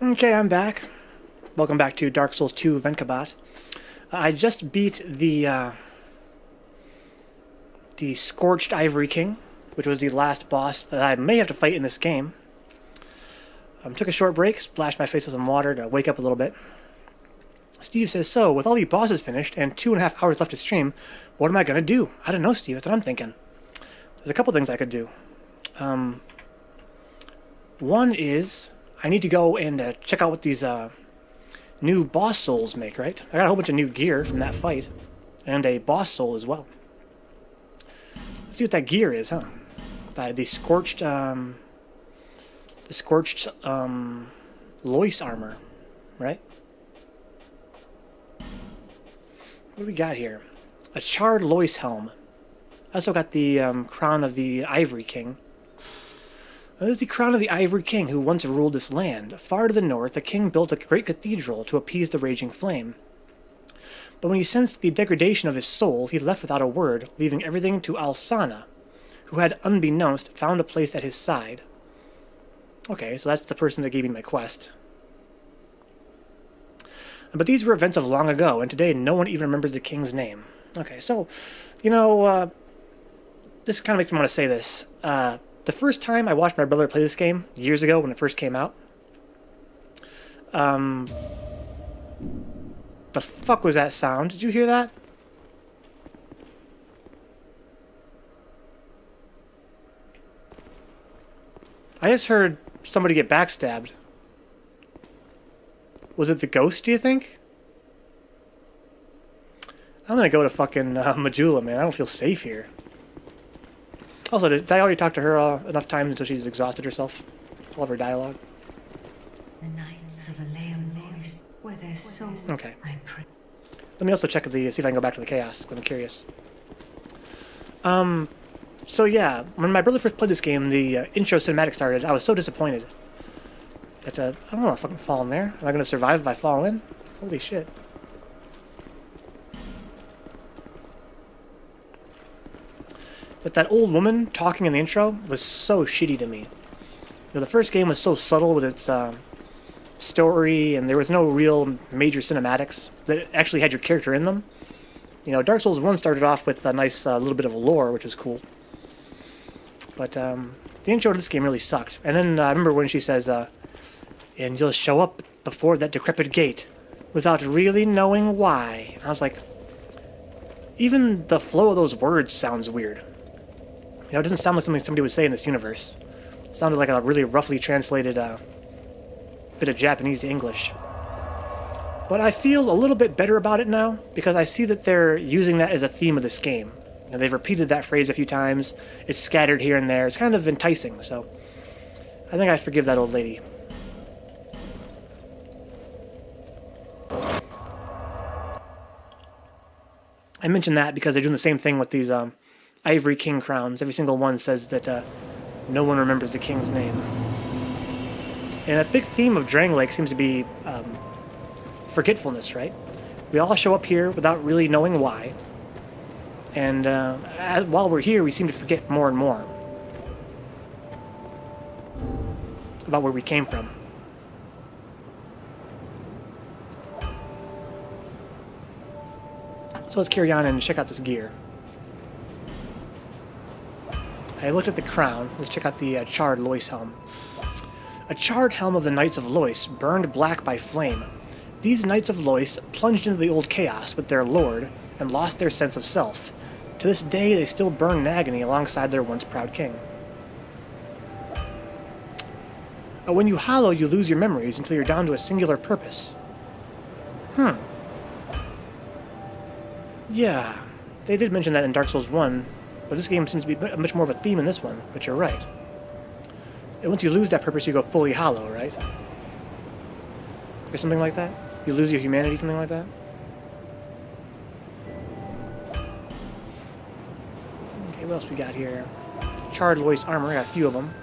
Okay, I'm back. Welcome back to Dark Souls 2 Vencabot. I just beat the Scorched Ivory King, which was the last boss that I may have to fight in this game. Took a short break, splashed my face with some water to wake up a little bit. Steve says, so, with all the bosses finished and 2.5 hours left to stream, what am I going to do? I don't know, Steve. That's what I'm thinking. There's a couple things I could do. One is I need to go and check out what these new boss souls make, right? I got a whole bunch of new gear from that fight. And a boss soul as well. Let's see what that gear is, huh? The scorched Lois armor, right? What do we got here? A charred Lois helm. I also got the crown of the Ivory King. This is the crown of the Ivory King who once ruled this land. Far to the north, the king built a great cathedral to appease the raging flame. But when he sensed the degradation of his soul, he left without a word, leaving everything to Alsana, who had, unbeknownst, found a place at his side. Okay, so that's the person that gave me my quest. But these were events of long ago, and today no one even remembers the king's name. Okay, so, this kind of makes me want to say this. The first time I watched my brother play this game, years ago when it first came out, the fuck was that sound? Did you hear that? I just heard somebody get backstabbed. Was it the ghost, do you think? I'm gonna go to fucking Majula, man. I don't feel safe here. Also, did I already talk to her enough times until she's exhausted herself? All of her dialogue. The Knights of Aleum voice, where their souls Okay. I pray. Let me also check see if I can go back to the chaos. I'm curious. So yeah, when my brother first played this game, the intro cinematic started. I was so disappointed that I don't want to fucking fall in there. Am I gonna survive if I fall in? Holy shit! But that old woman talking in the intro was so shitty to me. The first game was so subtle with its story, and there was no real major cinematics that actually had your character in them. Dark Souls 1 started off with a nice little bit of lore, which was cool. But the intro to this game really sucked. And then I remember when she says, and you'll show up before that decrepit gate without really knowing why. And I was like, even the flow of those words sounds weird. It doesn't sound like something somebody would say in this universe. It sounded like a really roughly translated bit of Japanese to English. But I feel a little bit better about it now, because I see that they're using that as a theme of this game. They've repeated that phrase a few times. It's scattered here and there. It's kind of enticing, so I think I forgive that old lady. I mention that because they're doing the same thing with these Ivory King crowns. Every single one says that no one remembers the king's name. And a big theme of Drang Lake seems to be forgetfulness, right? We all show up here without really knowing why. And while we're here, we seem to forget more and more about where we came from. So let's carry on and check out this gear. I looked at the crown. Let's check out the charred Lois helm. A charred helm of the Knights of Lois, burned black by flame. These Knights of Lois plunged into the old chaos with their lord and lost their sense of self. To this day, they still burn in agony alongside their once proud king. When you hollow, you lose your memories until you're down to a singular purpose. Yeah, they did mention that in Dark Souls 1, but this game seems to be much more of a theme in this one, but you're right. And once you lose that purpose, you go fully hollow, right? Or something like that? You lose your humanity, something like that? Okay, what else we got here? Charred Lois armor, I got a few of them.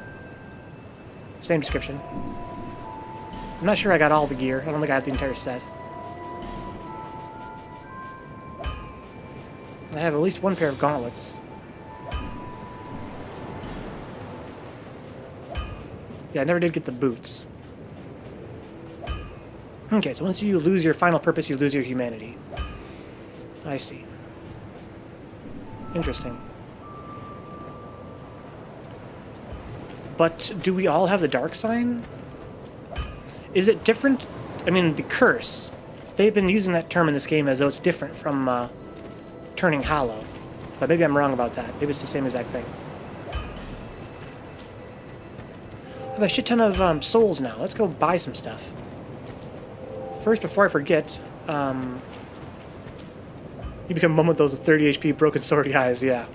Same description. I'm not sure I got all the gear. I don't think I have the entire set. I have at least one pair of gauntlets. Yeah, I never did get the boots. Okay, so once you lose your final purpose, you lose your humanity. I see. Interesting. But do we all have the dark sign? Is it different? I mean, the curse. They've been using that term in this game as though it's different from turning hollow. But maybe I'm wrong about that. Maybe it's the same exact thing. I have a shit ton of souls now. Let's go buy some stuff. First, before I forget, you become one with those 30 HP broken sword eyes, yeah.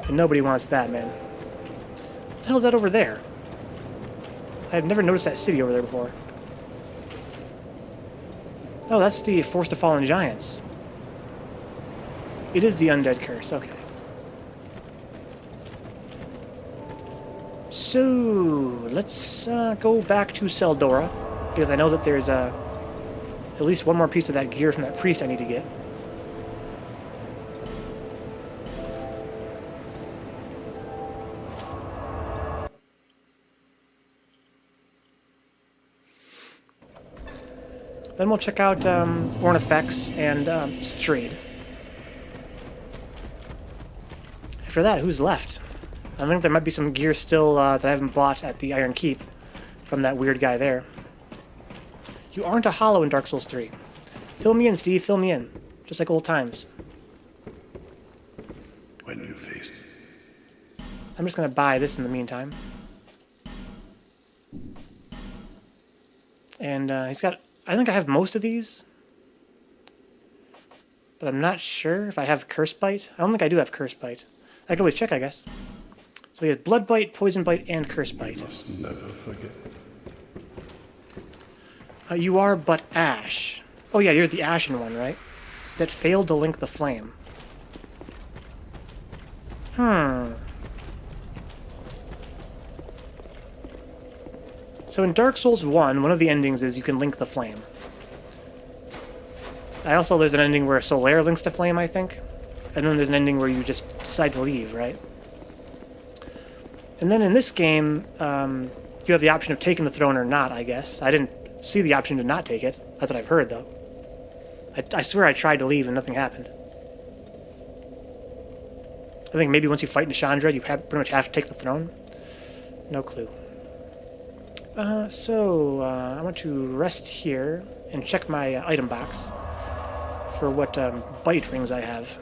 And nobody wants that, man. What the hell is that over there? I've never noticed that city over there before. Oh, that's the Forest of Fallen Giants. It is the undead curse, okay. So, let's go back to Seldora, because I know that there's at least one more piece of that gear from that priest I need to get. Then we'll check out Ornifex and Strayed. After that, who's left? I think there might be some gear still that I haven't bought at the Iron Keep from that weird guy there. You aren't a hollow in Dark Souls 3. Fill me in, Steve, fill me in. Just like old times. When you face I'm just going to buy this in the meantime. And he's got... I think I have most of these. But I'm not sure if I have Curse Bite. I don't think I do have Curse Bite. I can always check, I guess. So we have Blood Bite, Poison Bite, and Curse Bite. must never forget. You are but Ash. Oh yeah, you're the Ashen one, right? That failed to link the flame. So in Dark Souls 1, one of the endings is you can link the flame. There's an ending where Solaire links to flame, I think. And then there's an ending where you just decide to leave, right? And then in this game, you have the option of taking the throne or not, I guess. I didn't see the option to not take it. That's what I've heard, though. I swear I tried to leave and nothing happened. I think maybe once you fight Nishandra, you pretty much have to take the throne. No clue. I want to rest here and check my item box for what bite rings I have.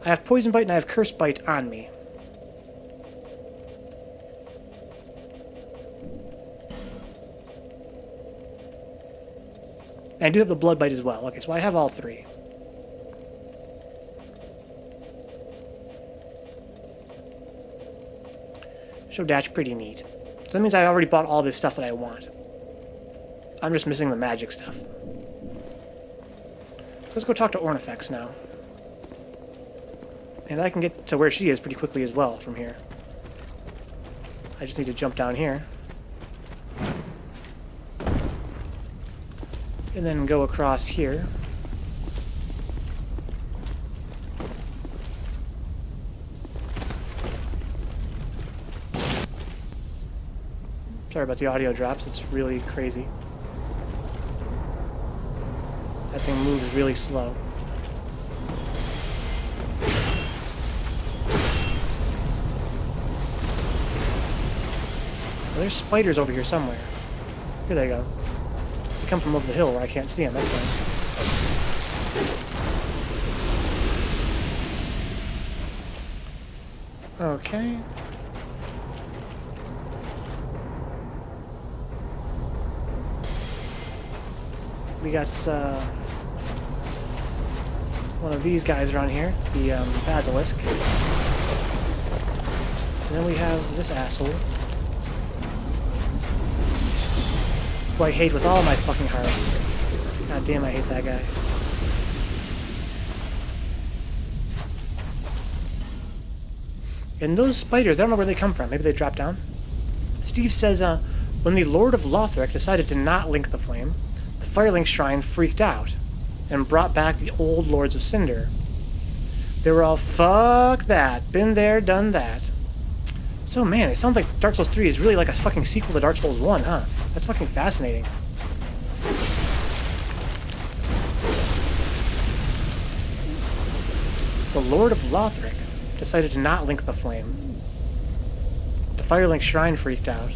I have Poison Bite and I have Curse Bite on me. And I do have the Blood Bite as well. Okay, so I have all three. So that's pretty neat. So that means I already bought all this stuff that I want. I'm just missing the magic stuff. So let's go talk to Ornifex now. And I can get to where she is pretty quickly as well from here. I just need to jump down here. And then go across here. Sorry about the audio drops, it's really crazy. That thing moves really slow. Well, there's spiders over here somewhere. Here they go. They come from over the hill where I can't see them, that's right. Okay. We got one of these guys around here, the Basilisk. And then we have this asshole, who I hate with all my fucking heart. God damn, I hate that guy. And those spiders, I don't know where they come from. Maybe they drop down. Steve says, when the Lord of Lothric decided to not link the flame, the Firelink Shrine freaked out and brought back the old Lords of Cinder. They were all, fuck that, been there, done that. So man, it sounds like Dark Souls 3 is really like a fucking sequel to Dark Souls 1, huh? That's fucking fascinating. The Lord of Lothric decided to not link the flame. The Firelink Shrine freaked out.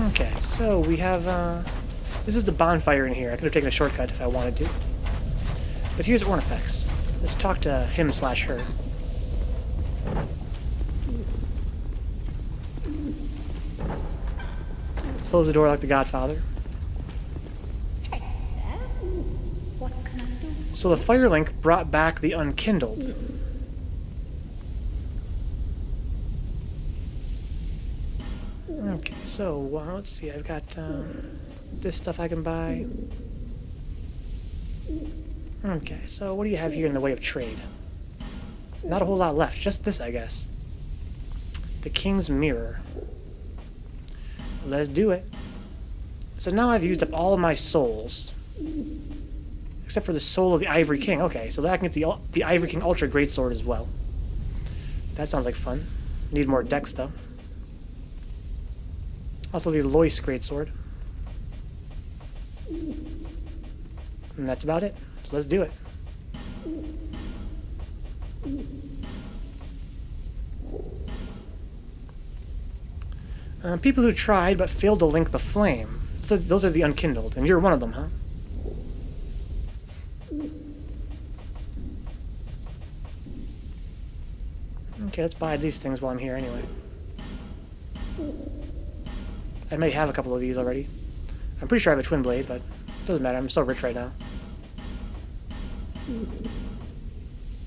Okay, so we have, this is the bonfire in here. I could have taken a shortcut if I wanted to. But here's Ornifex. Let's talk to him/her. Close the door like the Godfather. What can I do? So the Firelink brought back the Unkindled. Okay, so let's see. I've got this stuff I can buy. Okay, so what do you have here in the way of trade? Not a whole lot left. Just this, I guess. The King's Mirror. Let's do it. So now I've used up all of my souls. Except for the soul of the Ivory King. Okay, so that I can get the Ivory King Ultra Greatsword as well. That sounds like fun. Need more decks, though. Also the Lois Greatsword. And that's about it. So let's do it. People who tried but failed to link the flame. So those are the Unkindled, and you're one of them, huh? Okay, let's buy these things while I'm here anyway. I may have a couple of these already. I'm pretty sure I have a twin blade, but it doesn't matter. I'm so rich right now.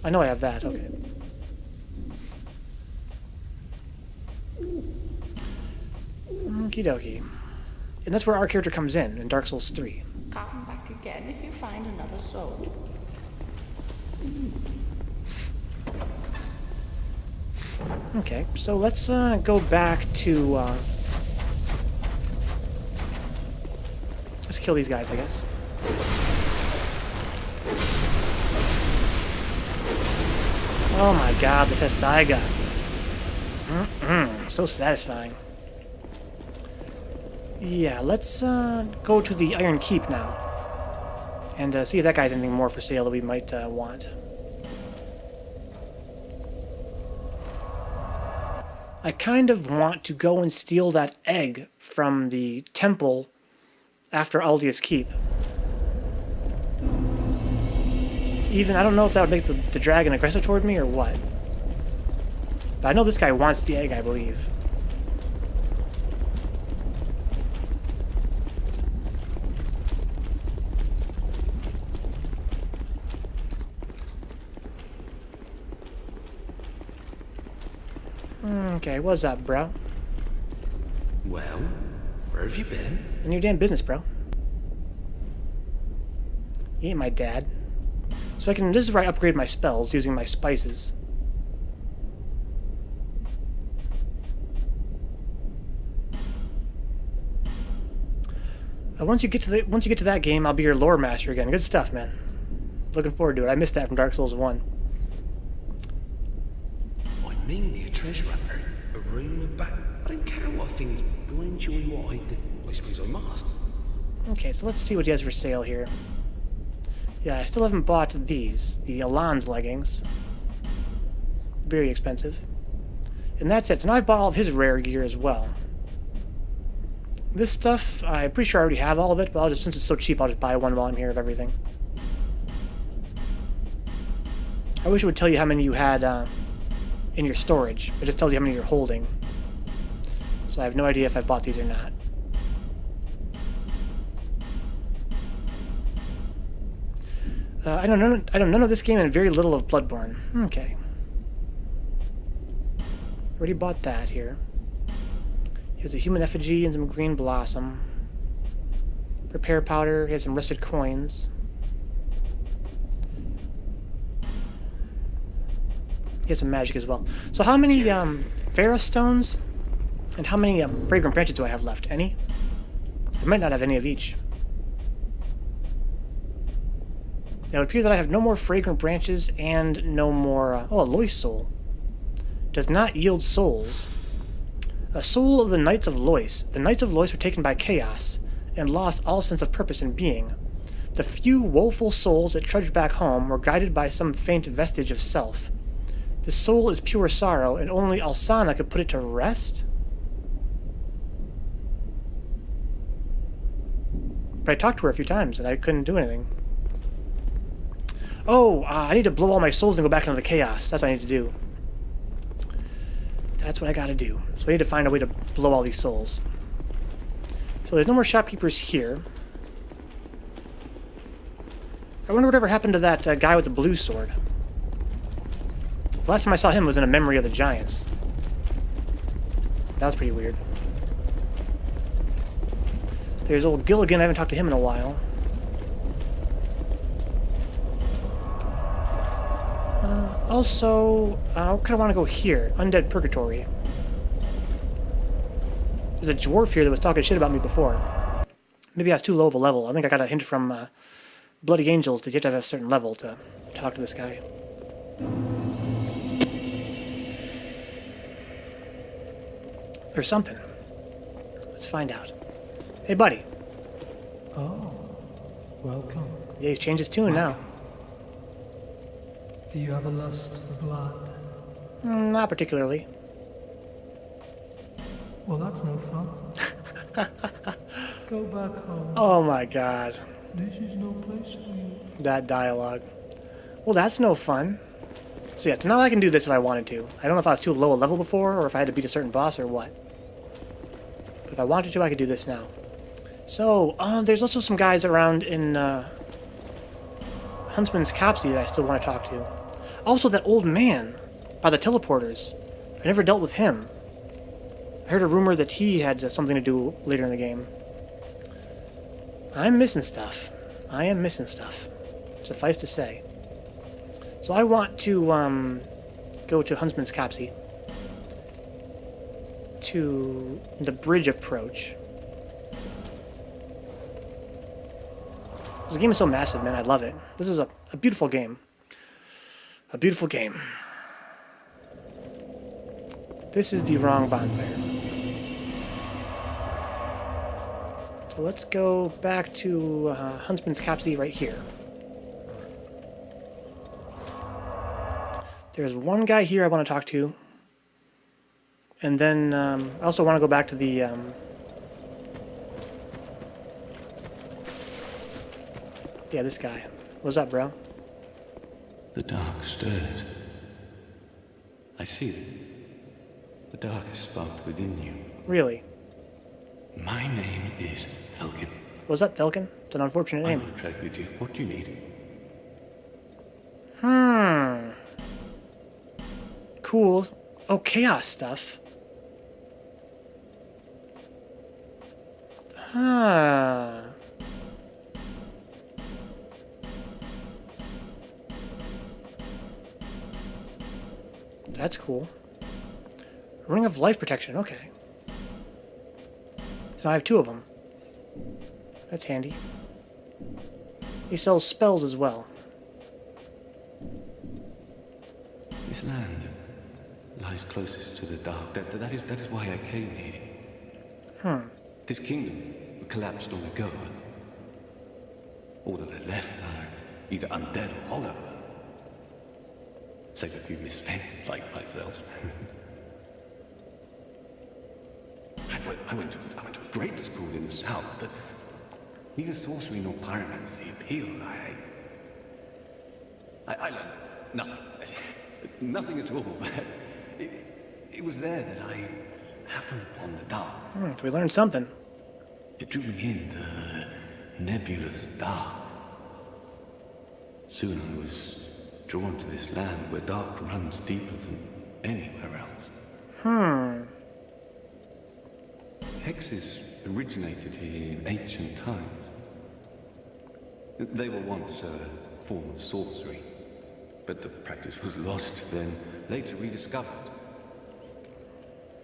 I know I have that. Okay. Okie dokie. And that's where our character comes in Dark Souls 3. Come back again if you find another soul. Okay, so let's go back to... let's kill these guys, I guess. Oh my god, the Tessaiga. So satisfying. Yeah, let's go to the Iron Keep now. And see if that guy's anything more for sale that we might want. I kind of want to go and steal that egg from the temple after Aldia's Keep. Even, I don't know if that would make the dragon aggressive toward me or what. But I know this guy wants the egg, I believe. Okay, what's up, bro? Well, where have you been? In your damn business, bro. You ain't my dad. So this is where I upgrade my spells using my spices. Once you get to that game, I'll be your lore master again. Good stuff, man. Looking forward to it. I missed that from Dark Souls 1. I mean the treasure hunter. A room of back. I don't care what things will enjoy what I do. I suppose I must. Okay, so let's see what he has for sale here. Yeah, I still haven't bought these. The Elan's leggings. Very expensive. And that's it. So now I've bought all of his rare gear as well. This stuff, I'm pretty sure I already have all of it, but since it's so cheap, I'll just buy one while I'm here of everything. I wish it would tell you how many you had in your storage. It just tells you how many you're holding. So I have no idea if I bought these or not. I know none of this game and very little of Bloodborne. Okay. Already bought that here. Here's a human effigy and some green blossom. Repair powder. Here's some rusted coins. Here's some magic as well. So how many Pharaoh stones and how many fragrant branches do I have left? Any? I might not have any of each. It would appear that I have no more fragrant branches and no more... a Lois soul. Does not yield souls. A soul of the Knights of Lois. The Knights of Lois were taken by chaos and lost all sense of purpose in being. The few woeful souls that trudged back home were guided by some faint vestige of self. The soul is pure sorrow, and only Alsana could put it to rest? But I talked to her a few times, and I couldn't do anything. Oh, I need to blow all my souls and go back into the chaos. That's what I need to do. That's what I gotta do. So I need to find a way to blow all these souls. So there's no more shopkeepers here. I wonder whatever happened to that guy with the blue sword. The last time I saw him was in A Memory of the Giants. That was pretty weird. There's old Gilligan. I haven't talked to him in a while. Also, I kind of want to go here. Undead Purgatory. There's a dwarf here that was talking shit about me before. Maybe I was too low of a level. I think I got a hint from Bloody Angels that you have to have a certain level to talk to this guy. There's something. Let's find out. Hey, buddy. Oh, welcome. Yeah, he's changed his tune now. Do you have a lust for blood? Not particularly. Well, that's no fun. Go back home. Oh my god. This is no place for you. That dialogue. Well, that's no fun. So yeah, so now I can do this if I wanted to. I don't know if I was too low a level before, or if I had to beat a certain boss, or what. But if I wanted to, I could do this now. So, there's also some guys around in, Huntsman's Capsy that I still want to talk to. Also, that old man by the teleporters. I never dealt with him. I heard a rumor that he had something to do later in the game. I'm missing stuff. I am missing stuff. Suffice to say. So I want to, go to Huntsman's Capsy. To the bridge approach. This game is so massive, man. I love it. This is a beautiful game. A beautiful game. This is the wrong bonfire. So let's go back to Huntsman's Capsy right here. There's one guy here I want to talk to. And then I also want to go back to the... yeah, this guy. What's up, bro? The dark stirs. I see it. The dark is sparked within you. Really? My name is Falcon. What's up, Falcon? It's an unfortunate I name. will trade with you. What do you need? Cool. Oh, chaos stuff. Huh. That's cool. Ring of Life Protection, okay. So I have two of them. That's handy. He sells spells as well. This land lies closest to the dark. That is why I came here. This kingdom collapsed long ago. All that are left are either undead or hollow. Save a few misfits like myself. I went to a great school in the south, but neither sorcery nor pyromancy appealed. I learned nothing. Nothing at all. But it was there that I happened upon the dark. So we learned something. It drew me in, the nebulous dark. Soon I was drawn to this land where dark runs deeper than anywhere else. Hexes originated here in ancient times. They were once a form of sorcery, but the practice was lost, then later rediscovered.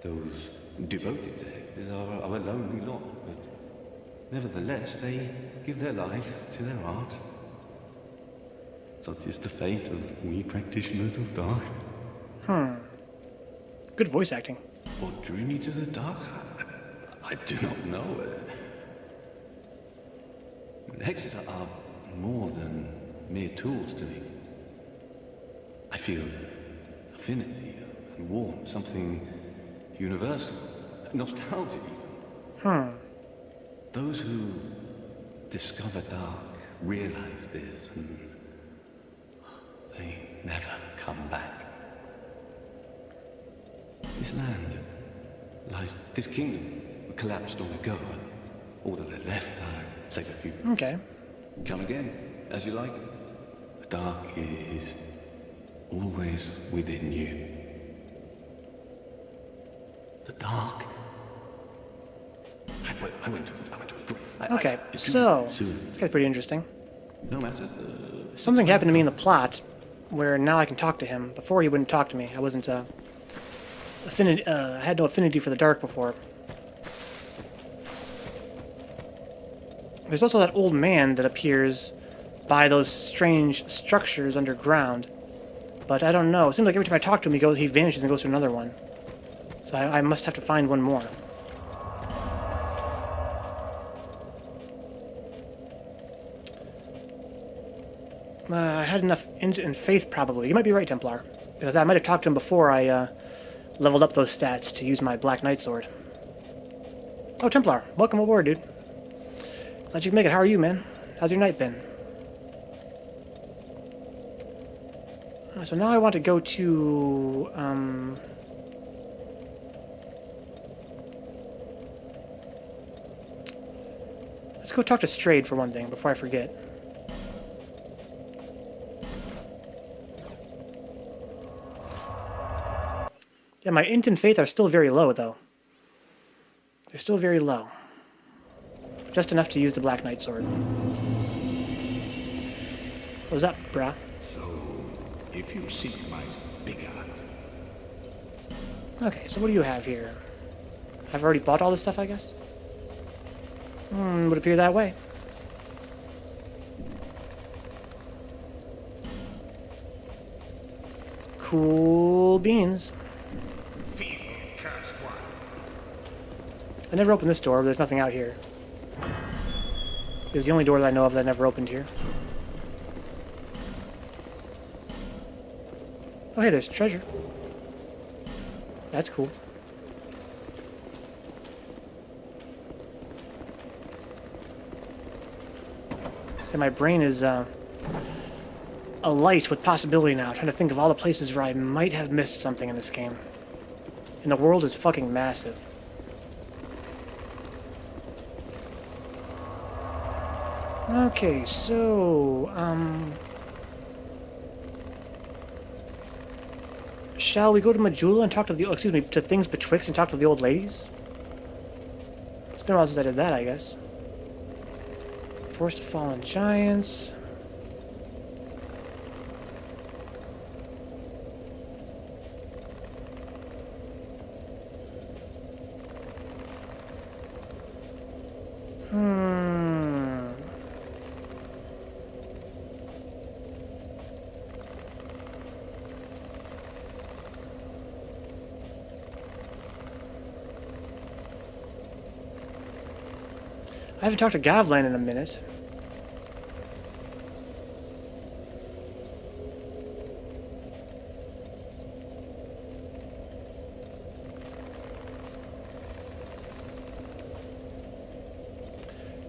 Those devoted to hexes are a lonely lot, but nevertheless they give their life to their art. Such is the fate of we practitioners of dark. Good voice acting. What drew me to the dark? I do not know. Hexes are more than mere tools to me. I feel affinity and warmth, something universal, nostalgia even. Those who discover dark realize this, and they never come back. This land lies, this kingdom collapsed long ago. All that are left are, save a few. Okay. Come again, as you like. The dark is always within you. The dark? I went to it. Okay, so Soon. this guy's pretty interesting. No matter. Something happened to me in the plot where now I can talk to him. Before he wouldn't talk to me. I wasn't I had no affinity for the dark before. There's also that old man that appears by those strange structures underground. But I don't know. It seems like every time I talk to him, he vanishes and goes to another one. So I must have to find one more. I had enough in faith, probably. You might be right, Templar. Because I might have talked to him before I leveled up those stats to use my Black Knight sword. Oh, Templar. Welcome aboard, dude. Glad you can make it. How are you, man? How's your night been? So now I want to go to... let's go talk to Strayed for one thing, before I forget. Yeah, my int and faith are still very low, though. They're still very low. Just enough to use the Black Knight sword. What's up, brah? So, if you seek my bigger, Okay, so what do you have here? I've already bought all this stuff, I guess? Would appear that way. Cool beans. feel cursed one. I never opened this door, but there's nothing out here. It's the only door that I know of that I never opened here. Oh, hey, there's treasure. That's cool. And my brain is alight with possibility now, trying to think of all the places where I might have missed something in this game. And the world is fucking massive. Okay, so, shall we go to Majula and talk to the, excuse me, to Things Betwixt and talk to the old ladies? It's been a while since I did that, I guess. Forest of Fallen Giants. I haven't talked to Gavlan in a minute.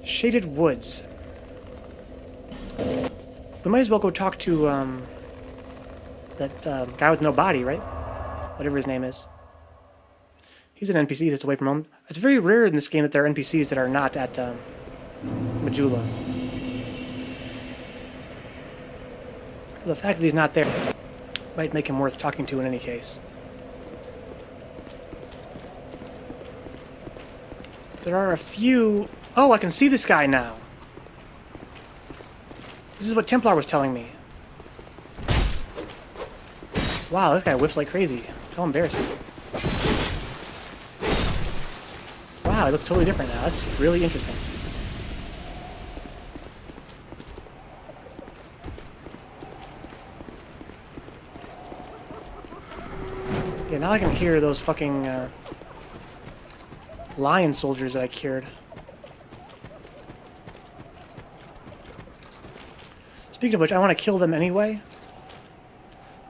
Shaded Woods. We might as well go talk to that guy with no body, right? Whatever his name is. He's an NPC that's away from home. It's very rare in this game that there are NPCs that are not at Majula. The fact that he's not there might make him worth talking to in any case. There are a few... Oh, I can see this guy now. This is what Templar was telling me. Wow, this guy whips like crazy. How embarrassing. Wow, it looks totally different now. That's really interesting. Yeah, now I can hear those fucking lion soldiers that I cured. Speaking of which, I want to kill them anyway.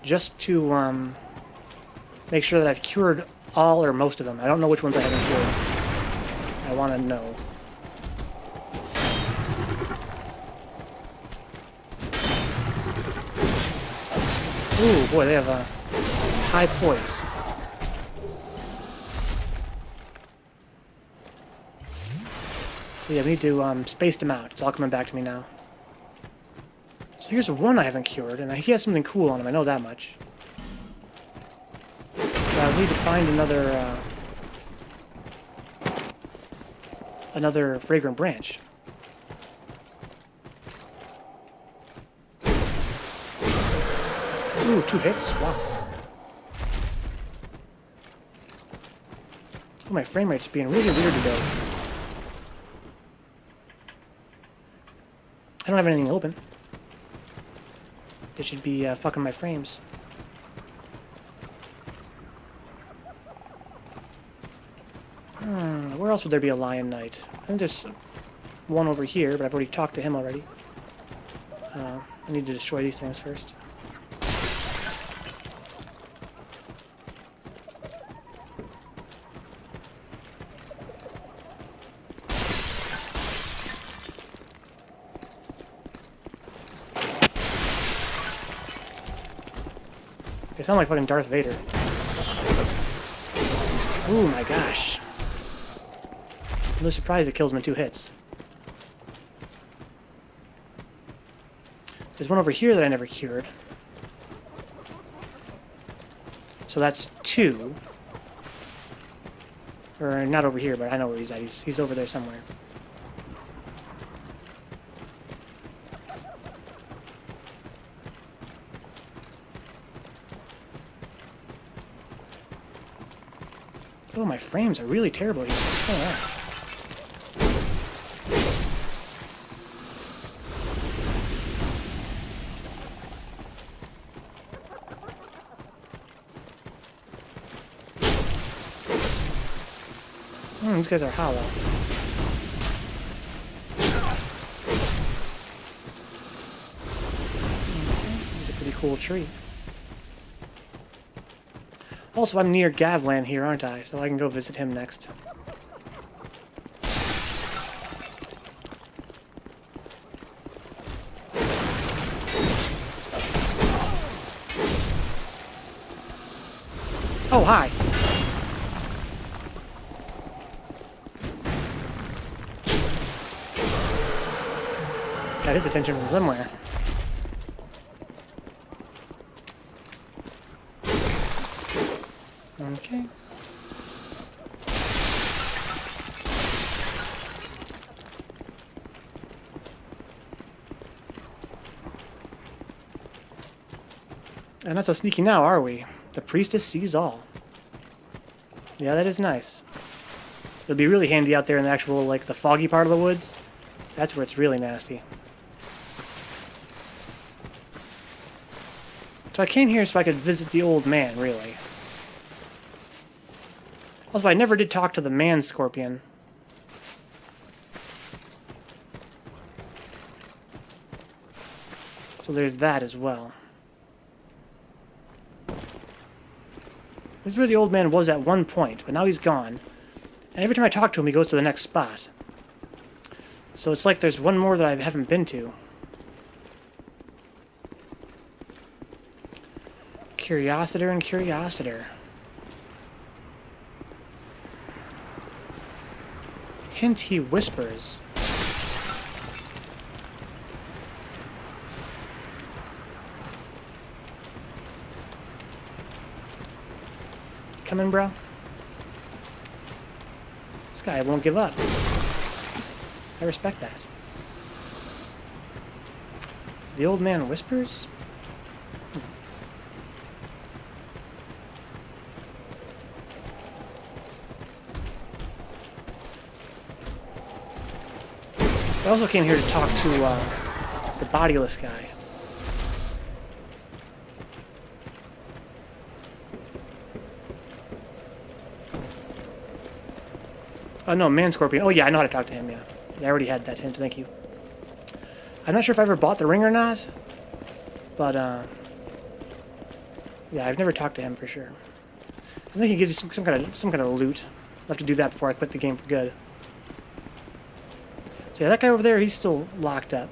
Just to make sure that I've cured all or most of them. I don't know which ones I haven't cured. I want to know. Ooh, boy, they have a high poise. So yeah, we need to space them out. It's all coming back to me now. So here's one I haven't cured, and he has something cool on him, I know that much. But I need to find another fragrant branch. Ooh, 2 hits, wow. Oh, my frame rate's being really weird today. I don't have anything open. It should be fucking my frames. Where else would there be a Lion Knight? I think there's one over here, but I've already talked to him already. I need to destroy these things first. They sound like fucking Darth Vader. Ooh, my gosh. I'm no surprised it kills him in 2 hits. There's one over here that I never cured. So that's 2. Or not over here, but I know where he's at. He's over there somewhere. Oh, my frames are really terrible here. Oh, wow. These guys are hollow. It's a pretty cool tree. Also, I'm near Gavlan here, aren't I? So I can go visit him next. Oh, hi! Got his attention from somewhere. Okay. And not so sneaky now, are we? The priestess sees all. Yeah, that is nice. It'll be really handy out there in the actual, like, the foggy part of the woods. That's where it's really nasty. So I came here so I could visit the old man, really. Also, I never did talk to the man scorpion. So there's that as well. This is where the old man was at one point, but now he's gone. And every time I talk to him, he goes to the next spot. So it's like there's one more that I haven't been to. Curiositor and Curiositor. Hint he whispers. Coming, bro? This guy won't give up. I respect that. The old man whispers? I also came here to talk to the bodiless guy. Oh no, man scorpion. Oh yeah, I know how to talk to him, yeah. I already had that hint, thank you. I'm not sure if I ever bought the ring or not, but yeah, I've never talked to him for sure. I think he gives you some kind of loot. I'll have to do that before I quit the game for good. So yeah, that guy over there, he's still locked up.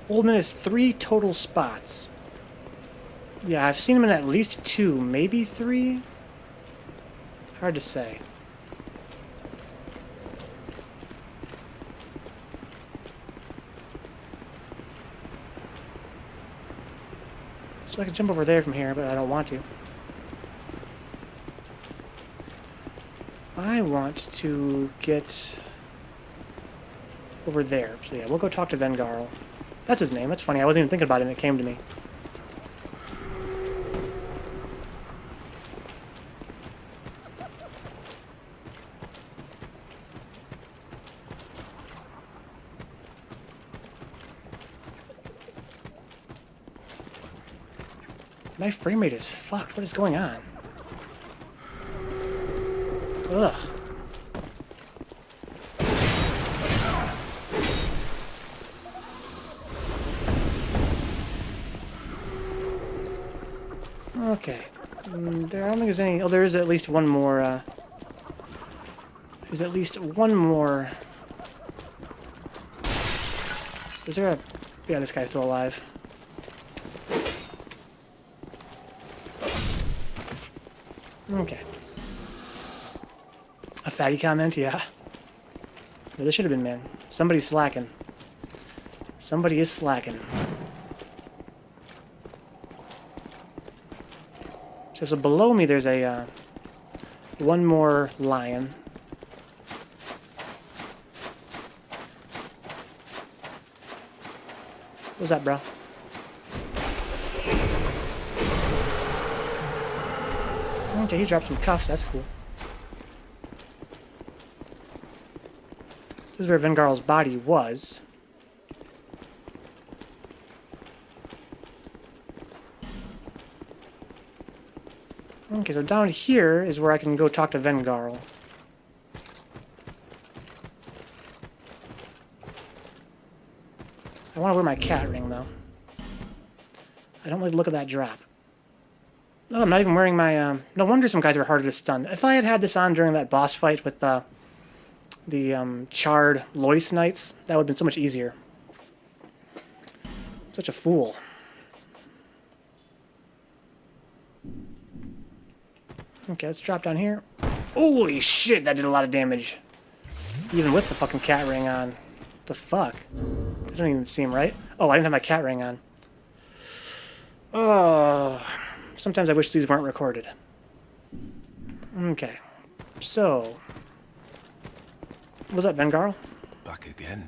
Oldman has 3 total spots. Yeah, I've seen him in at least 2, maybe 3. Hard to say. So I can jump over there from here, but I don't want to. I want to get over there. So yeah, we'll go talk to Vencabot. That's his name. That's funny. I wasn't even thinking about it and it came to me. My frame rate is fucked. What is going on? Ugh. Okay. There, I don't think there's any... Oh, there is at least one more, There's at least one more... Is there a... Yeah, this guy's still alive. Okay. A fatty comment? Yeah. Yeah, this should have been, man. Somebody's slacking. Somebody is slacking. So below me there's a, one more lion. What was that, bro? Okay, he dropped some cuffs. That's cool. This is where Vencabot's body was. Okay, so down here is where I can go talk to Vencabot. I want to wear my cat ring, though. I don't like the look of that drop. Oh, I'm not even wearing my, no wonder some guys were harder to stun. If I had had this on during that boss fight with, the charred Lois Knights, that would have been so much easier. Such a fool. Okay, let's drop down here. Holy shit, that did a lot of damage. Even with the fucking cat ring on. The fuck? That doesn't even seem right. Oh, I didn't have my cat ring on. Oh... Sometimes I wish these weren't recorded. Okay. So... What's up, Vencabot? Back again.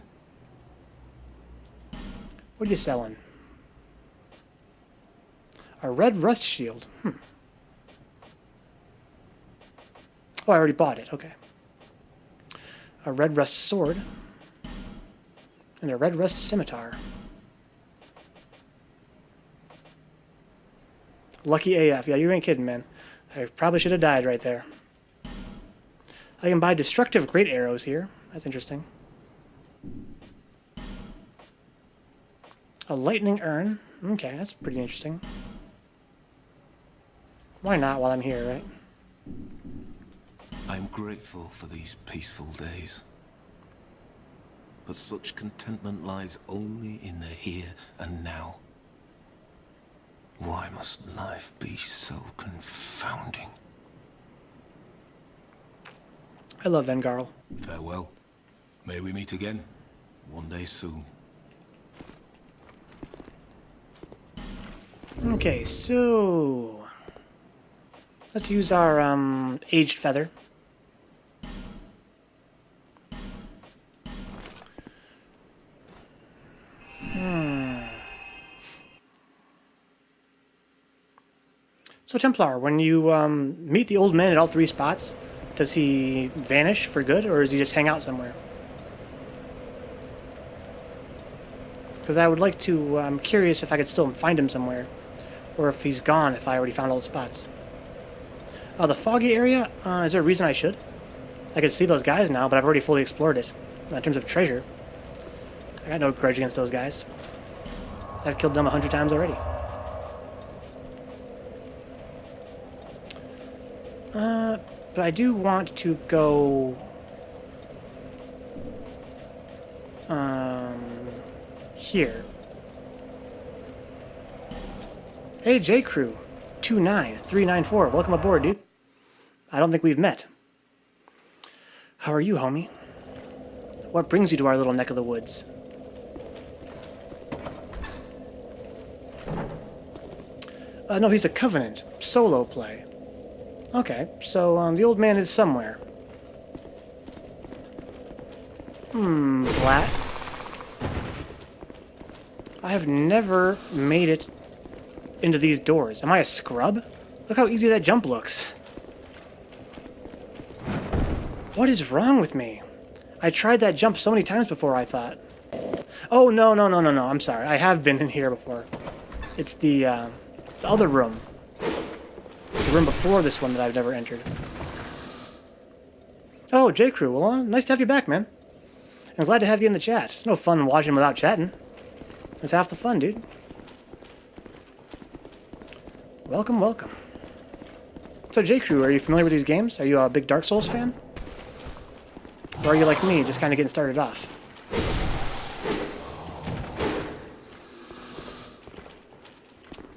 What are you selling? A red rust shield. Oh, I already bought it. Okay. A red rust sword. And a red rust scimitar. Lucky AF. Yeah, you ain't kidding, man. I probably should have died right there. I can buy destructive great arrows here. That's interesting. A lightning urn. Okay, that's pretty interesting. Why not while I'm here, right? I'm grateful for these peaceful days. But such contentment lies only in the here and now. Why must life be so confounding? I love Vencabot. Farewell. May we meet again, one day soon. Okay, so... Let's use our, aged feather. So Templar, when you meet the old man at all 3 spots, does he vanish for good, or does he just hang out somewhere? Because I would like to, I'm curious if I could still find him somewhere, or if he's gone if I already found all the spots. The foggy area, is there a reason I should? I could see those guys now, but I've already fully explored it, in terms of treasure. I got no grudge against those guys. I've killed them 100 times already. But I do want to go... here. Hey, J-Crew. 29394. Welcome aboard, dude. I don't think we've met. How are you, homie? What brings you to our little neck of the woods? No, he's a Covenant. Solo play. Okay, so the old man is somewhere. Blat. I have never made it into these doors. Am I a scrub? Look how easy that jump looks. What is wrong with me? I tried that jump so many times before, I thought. Oh, no. I'm sorry. I have been in here before. It's the other room. The room before this one that I've never entered. Oh, J-Crew. Well, nice to have you back, man. I'm glad to have you in the chat. It's no fun watching without chatting. That's half the fun, dude. Welcome, welcome. So, J-Crew, are you familiar with these games? Are you a big Dark Souls fan? Or are you like me, just kind of getting started off?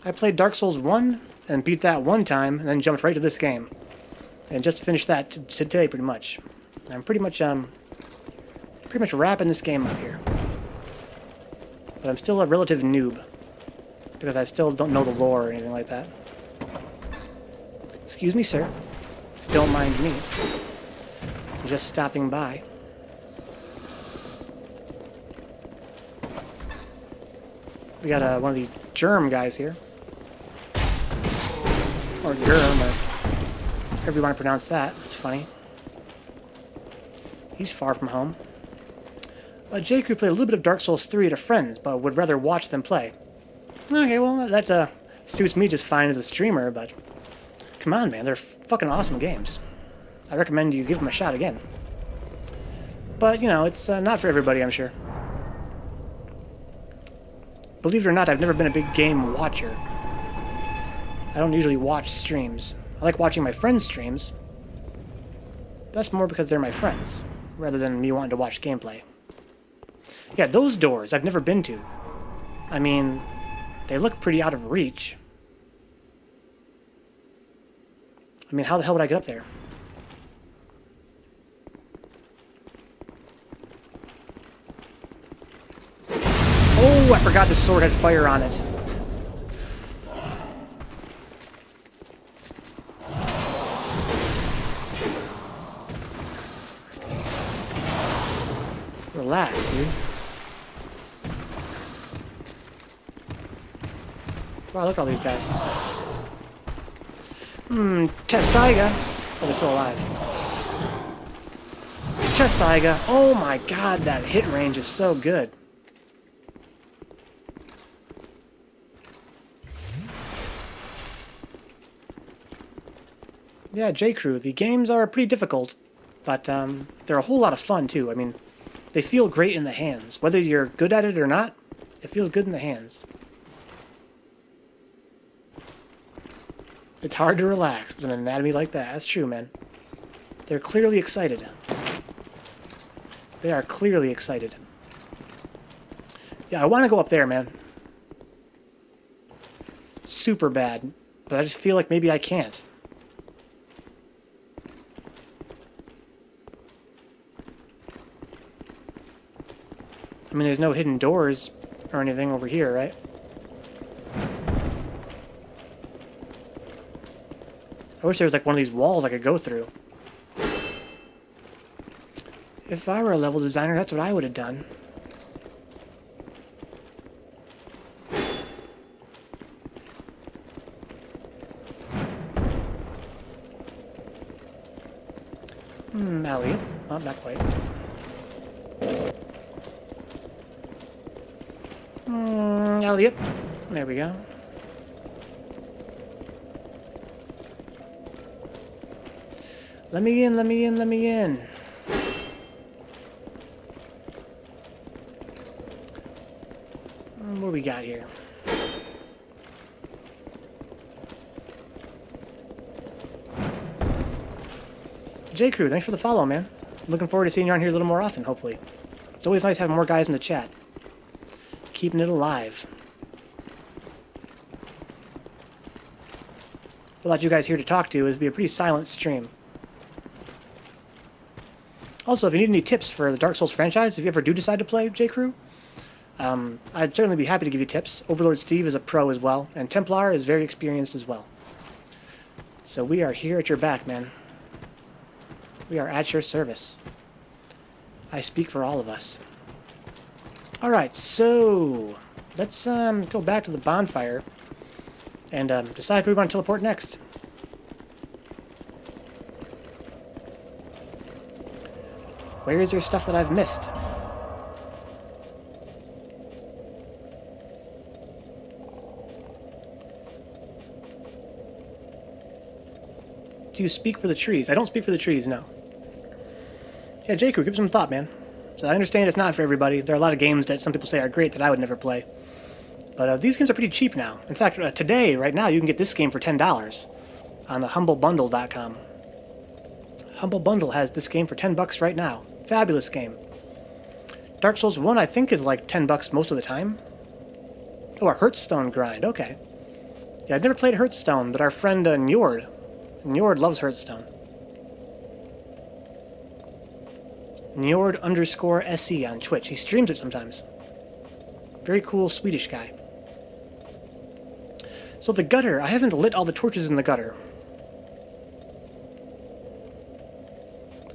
I played Dark Souls 1 and beat that one time, and then jumped right to this game. And just finished that today, pretty much. I'm pretty much wrapping this game up here. But I'm still a relative noob, because I still don't know the lore or anything like that. Excuse me, sir. Don't mind me. Just stopping by. We got one of these germ guys here. Or germ, or however you want to pronounce that. It's funny. He's far from home. J-Crew played a little bit of Dark Souls 3 at a friend's, but would rather watch than play. Okay, well, that suits me just fine as a streamer, but... Come on, man, they're fucking awesome games. I recommend you give them a shot again. But, you know, it's not for everybody, I'm sure. Believe it or not, I've never been a big game watcher. I don't usually watch streams. I like watching my friends' streams. That's more because they're my friends, rather than me wanting to watch gameplay. Yeah, those doors I've never been to. I mean, they look pretty out of reach. I mean, how the hell would I get up there? Oh, I forgot the sword had fire on it. Relax, dude. Wow, look at all these guys. Tessaiga. Oh, they're still alive. Tessaiga. Oh my god, that hit range is so good. Yeah, J-Crew, the games are pretty difficult, but they're a whole lot of fun too. I mean, they feel great in the hands. Whether you're good at it or not, it feels good in the hands. It's hard to relax with an anatomy like that. That's true, man. They're clearly excited. They are clearly excited. Yeah, I want to go up there, man. Super bad. But I just feel like maybe I can't. I mean, there's no hidden doors or anything over here, right? I wish there was like one of these walls I could go through. If I were a level designer, that's what I would have done. Elliot. Oh, not quite. Elliot. There we go. Let me in, let me in, let me in. What do we got here? J-Crew, thanks for the follow, man. Looking forward to seeing you on here a little more often, hopefully. It's always nice having more guys in the chat. Keeping it alive. Without you guys here to talk to, it'd be a pretty silent stream. Also, if you need any tips for the Dark Souls franchise, if you ever do decide to play J-Crew, I'd certainly be happy to give you tips. Overlord Steve is a pro as well, and Templar is very experienced as well. So we are here at your back, man. We are at your service. I speak for all of us. Alright, so let's go back to the bonfire and decide if we want to teleport next. Where is there stuff that I've missed? Do you speak for the trees? I don't speak for the trees, no. Yeah, J-Crew, give it some thought, man. So I understand it's not for everybody. There are a lot of games that some people say are great that I would never play. But these games are pretty cheap now. In fact, today, right now, you can get this game for $10 on the humblebundle.com. Humble Bundle has this game for $10 right now. Fabulous game. Dark Souls 1, I think, is like $10 most of the time. Oh, a Hearthstone grind. Okay. Yeah, I've never played Hearthstone, but our friend Njord loves Hearthstone. Njord_SE on Twitch. He streams it sometimes. Very cool Swedish guy. So the gutter. I haven't lit all the torches in the gutter.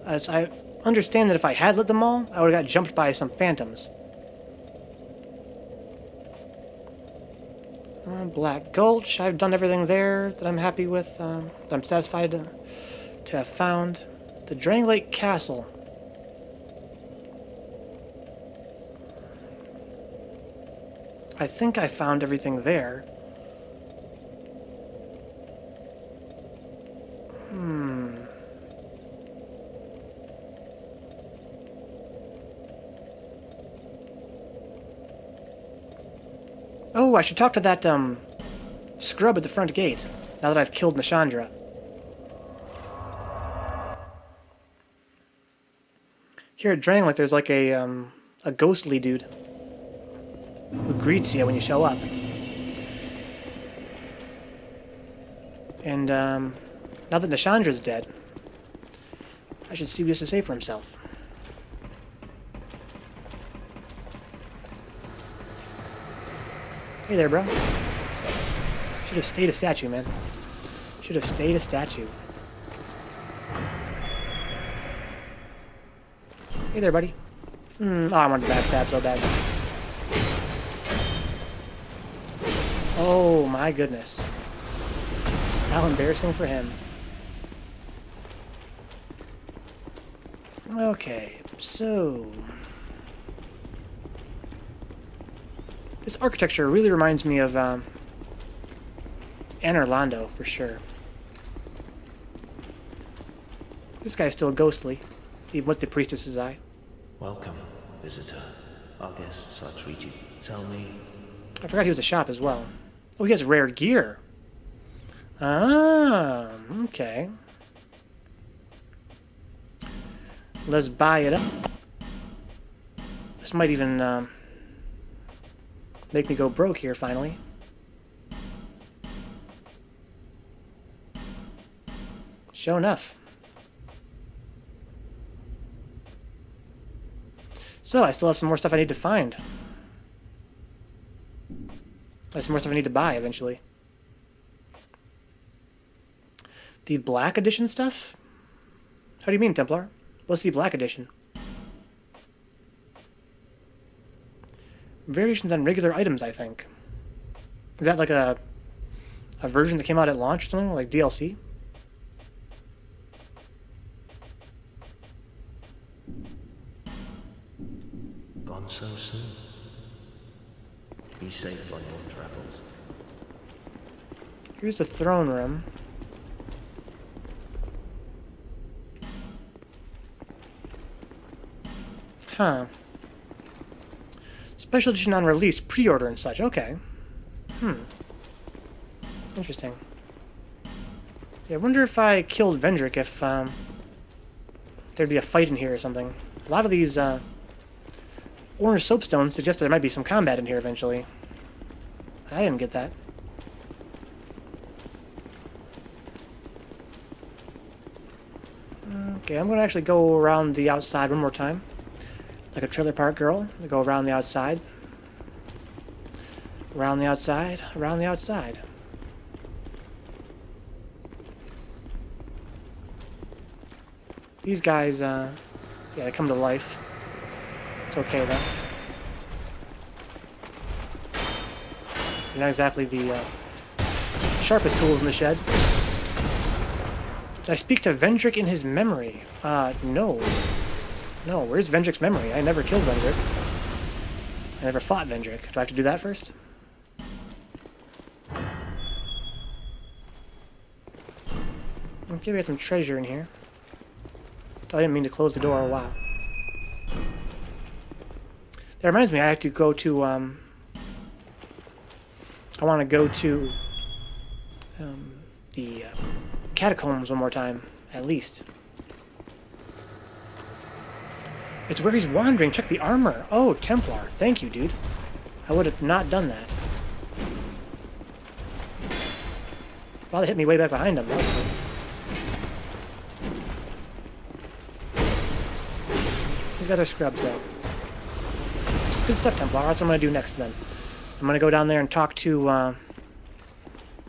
As I understand that if I had lit them all, I would have got jumped by some phantoms. Black Gulch. I've done everything there that I'm happy with. That I'm satisfied to have found. The Drain Lake Castle. I think I found everything there. Oh, I should talk to that, scrub at the front gate, now that I've killed Nishandra. Here at Drain Lake, there's like a ghostly dude who greets you when you show up. And, now that Nishandra's dead, I should see what he has to say for himself. Hey there, bro. Should have stayed a statue, man. Should have stayed a statue. Hey there, buddy. Oh, I wanted to backstab so bad. Oh, my goodness. How embarrassing for him. Okay, so... this architecture really reminds me of Anne Orlando, for sure. This guy's still ghostly, even with the priestess's eye. Welcome, visitor. Our guests are treated. Tell me... I forgot he was a shop as well. Oh, he has rare gear. Ah, okay. Let's buy it up. This might even make me go broke here, finally. Sure enough. So, I still have some more stuff I need to find. There's some more stuff I need to buy, eventually. The Black Edition stuff? How do you mean, Templar? What's the Black Edition? Variations on regular items, I think. Is that like a version that came out at launch or something? Like DLC? Gone so soon. Be safe on your travels. Here's the throne room. Huh. Special edition on release, pre-order and such. Okay. Interesting. Yeah, I wonder if I killed Vendrick, if there'd be a fight in here or something. A lot of these orange soapstones suggest there might be some combat in here eventually. I didn't get that. Okay, I'm gonna actually go around the outside one more time. Like a trailer park girl. I go around the outside. Around the outside, around the outside. These guys, yeah, they come to life. It's okay, though. They're not exactly the sharpest tools in the shed. Did I speak to Vendrick in his memory? No. No, where's Vendrick's memory? I never killed Vendrick. I never fought Vendrick. Do I have to do that first? Okay, we got some treasure in here. Oh, I didn't mean to close the door. Wow. That reminds me, I have to go to, I want to go to the catacombs one more time, at least. It's where he's wandering. Check the armor. Oh, Templar. Thank you, dude. I would have not done that. Well, they hit me way back behind him. These guys are scrubs, though. Good stuff, Templar. That's what I'm going to do next, then. I'm going to go down there and talk to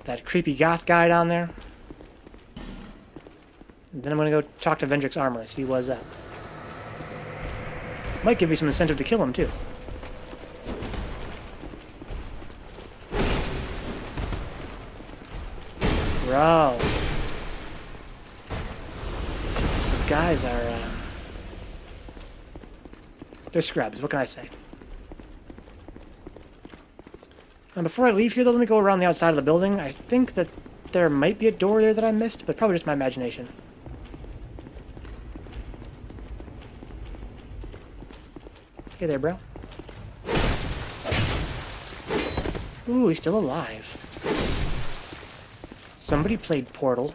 that creepy goth guy down there. And then I'm going to go talk to Vendrick's armor and see what's up. Might give me some incentive to kill him, too. Bro. These guys are, they're scrubs, what can I say? And before I leave here, though, let me go around the outside of the building. I think that there might be a door there that I missed, but probably just my imagination. Hey there, bro. Ooh, he's still alive. Somebody played Portal.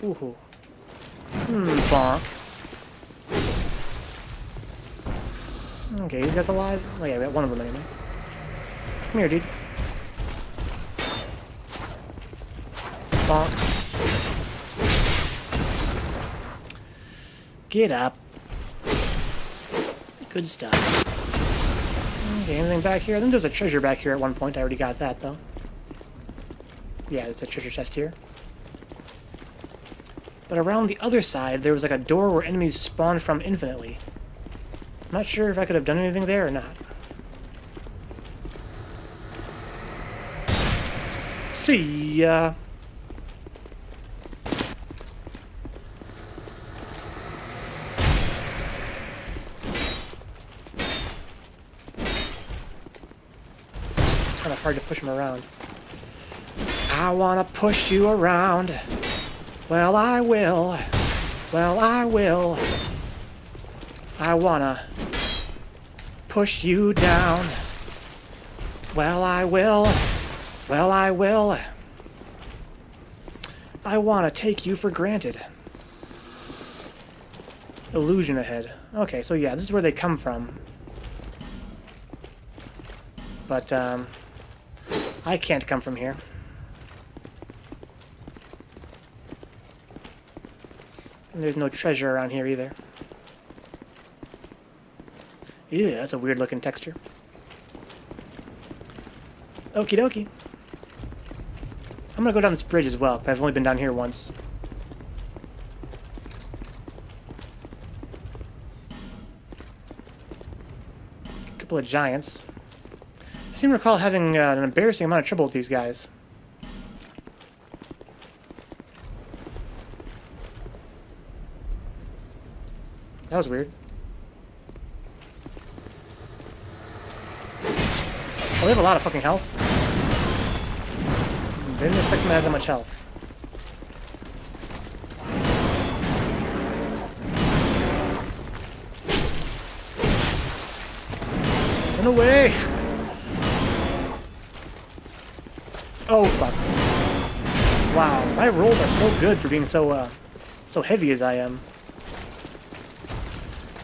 Ooh. Bonk. Okay, these guys alive? Oh yeah, we got one of them anyway. Come here, dude. Bonk. Get up. Good stuff. Okay, anything back here? I think there's a treasure back here at one point. I already got that, though. Yeah, there's a treasure chest here. But around the other side, there was like a door where enemies spawned from infinitely. I'm not sure if I could have done anything there or not. See ya! Kind of hard to push him around. I wanna push you around. Well, I will. Well, I will. I wanna push you down. Well, I will. Well, I will. I wanna take you for granted. Illusion ahead. Okay, so yeah, this is where they come from. But, I can't come from here. And there's no treasure around here either. Ew, that's a weird looking texture. Okie dokie. I'm gonna go down this bridge as well, because I've only been down here once. A couple of giants. I seem to recall having an embarrassing amount of trouble with these guys. That was weird. Oh, they have a lot of fucking health. Didn't expect them to have that much health. away! Oh, fuck. Wow, my rolls are so good for being so, so heavy as I am.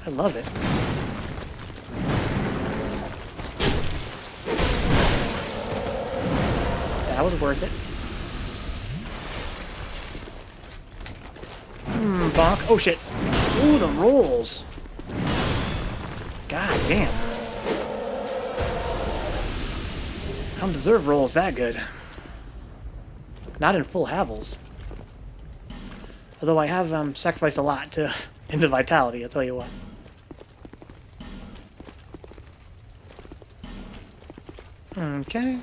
I love it. That was worth it. Bonk. Oh, shit. Ooh, the rolls. God damn. I don't deserve rolls that good. Not in full Havels. Although I have sacrificed a lot to into Vitality, I'll tell you what. Okay.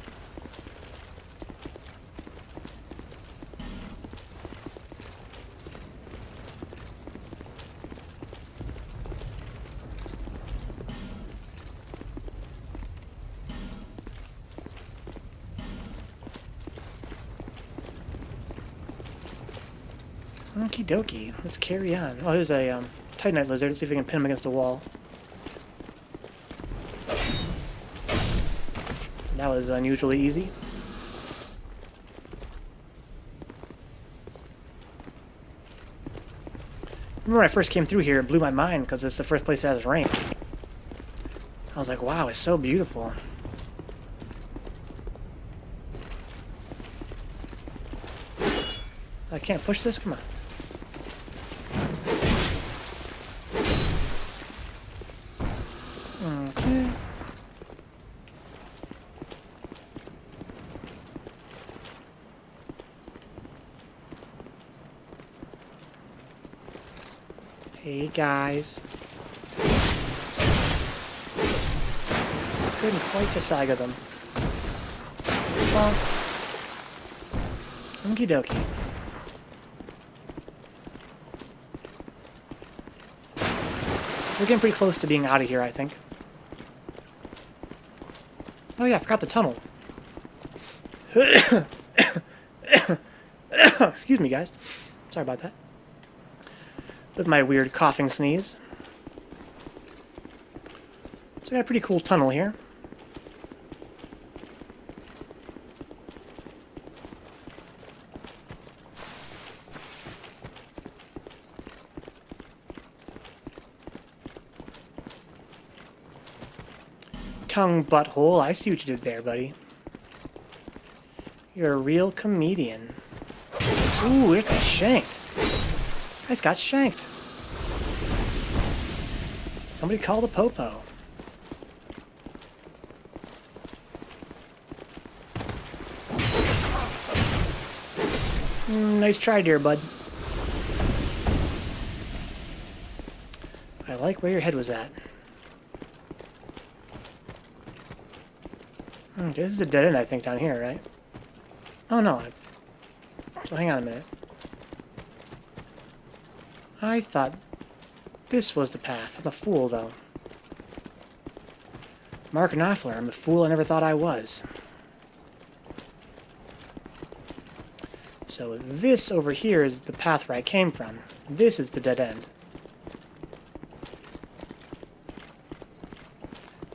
Okie dokie. Let's carry on. Oh, there's a Titanite lizard. Let's see if we can pin him against a wall. That was unusually easy. Remember when I first came through here, it blew my mind because it's the first place that has rain. I was like, wow, it's so beautiful. I can't push this? Come on. Okay. Hey guys. Couldn't quite decide them. Well, okie dokie. We're getting pretty close to being out of here, I think. Oh yeah, I forgot the tunnel. Excuse me, guys. Sorry about that. With my weird coughing sneeze. So we got a pretty cool tunnel here. Tongue butthole, I see what you did there, buddy. You're a real comedian. Ooh, it got shanked. I just got shanked. Somebody call the popo. Nice try, dear bud. I like where your head was at. Okay, this is a dead end, I think, down here, right? Oh, no. So hang on a minute. I thought this was the path. I'm a fool, though. Mark Knopfler, I'm a fool I never thought I was. So this over here is the path where I came from. This is the dead end.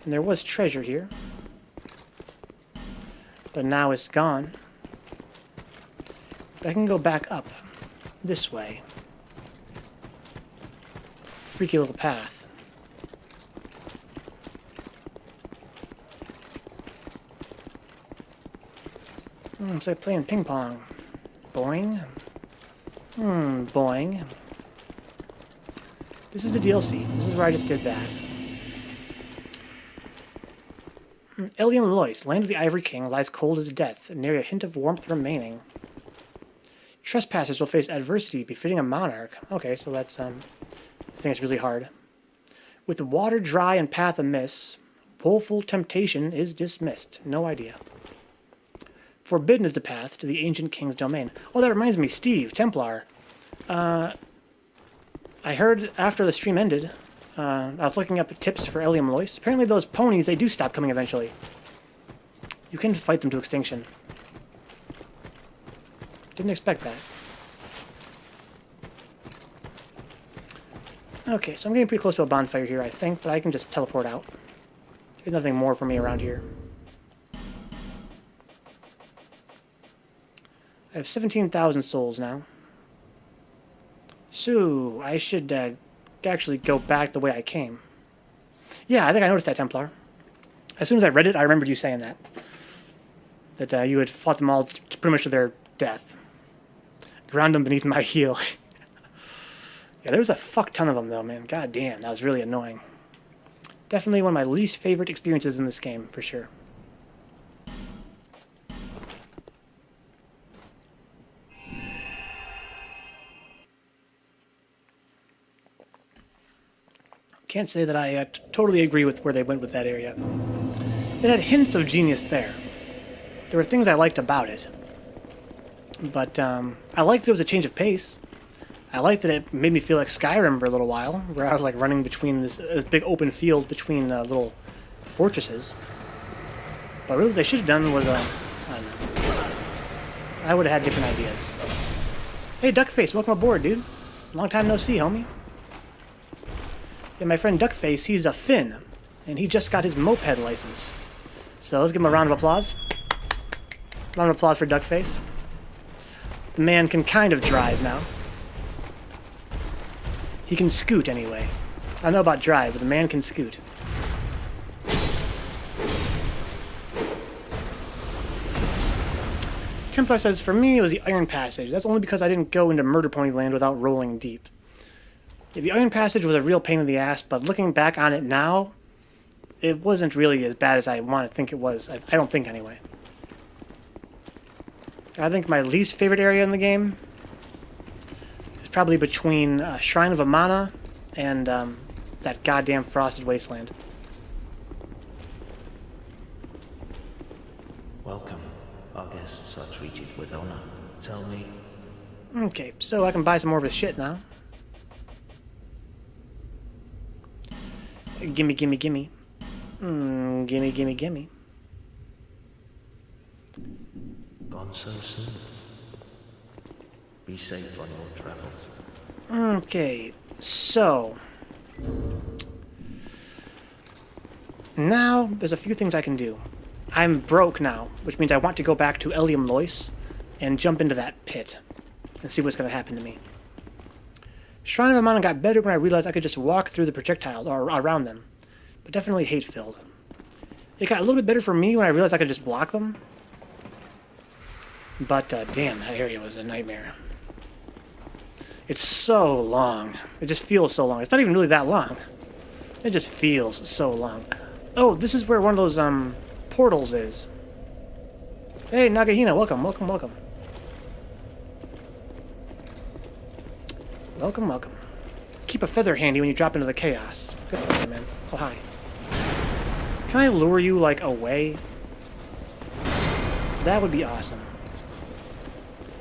And there was treasure here. But now it's gone. But I can go back up this way. Freaky little path. It's like playing ping pong. Boing. Boing. This is the DLC. This is where I just did that. Eliam Lois, land of the Ivory King, lies cold as death, and nary a hint of warmth remaining. Trespassers will face adversity befitting a monarch. Okay, so that's, I think it's really hard. With the water dry and path amiss, woeful temptation is dismissed. No idea. Forbidden is the path to the ancient king's domain. Oh, that reminds me, Steve, Templar. I heard after the stream ended, I was looking up tips for Eliam Lois. Apparently those ponies, they do stop coming eventually. You can fight them to extinction. Didn't expect that. Okay, so I'm getting pretty close to a bonfire here, I think, but I can just teleport out. There's nothing more for me around here. I have 17,000 souls now. So, I should actually go back the way I came. Yeah, I think I noticed that, Templar. As soon as I read it, I remembered you saying that. That you had fought them all pretty much to their death. Ground them beneath my heel. Yeah, there was a fuck ton of them, though, man. God damn, that was really annoying. Definitely one of my least favorite experiences in this game, for sure. Can't say that I totally agree with where they went with that area. It had hints of genius there. There were things I liked about it. But I liked that it was a change of pace. I liked that it made me feel like Skyrim for a little while, where I was like running between this big open field between little fortresses. But really what they should have done was, I don't know. I would have had different ideas. Hey, Duckface, welcome aboard, dude. Long time no see, homie. Yeah, my friend Duckface, he's a Finn, and he just got his moped license. So let's give him a round of applause. Round of applause for Duckface. The man can kind of drive now. He can scoot anyway. I don't know about drive, but the man can scoot. Templar says, for me, it was the Iron Passage. That's only because I didn't go into Murder Pony Land without rolling deep. Yeah, the Iron Passage was a real pain in the ass, but looking back on it now, it wasn't really as bad as I want to think it was. I don't think, anyway. I think my least favorite area in the game is probably between Shrine of Amana and that goddamn Frosted Wasteland. Welcome. Our guests are treated with honor. Tell me, Okay, so I can buy some more of his shit now. Gimme, gimme, gimme. Gimme, gimme, gimme. gone so soon? Be safe on your travels. Okay, so... now, there's a few things I can do. I'm broke now, which means I want to go back to Elium Lois and jump into that pit and see what's going to happen to me. Shrine of Amana got better when I realized I could just walk through the projectiles or around them, but definitely hate-filled. It got a little bit better for me when I realized I could just block them, but damn, that area was a nightmare. It's so long. It just feels so long. It's not even really that long. It just feels so long. Oh, this is where one of those portals is. Hey, Nagahina, welcome, welcome, welcome. Welcome, welcome. Keep a feather handy when you drop into the chaos. Good idea, man. Oh, hi. Can I lure you, like, away? That would be awesome.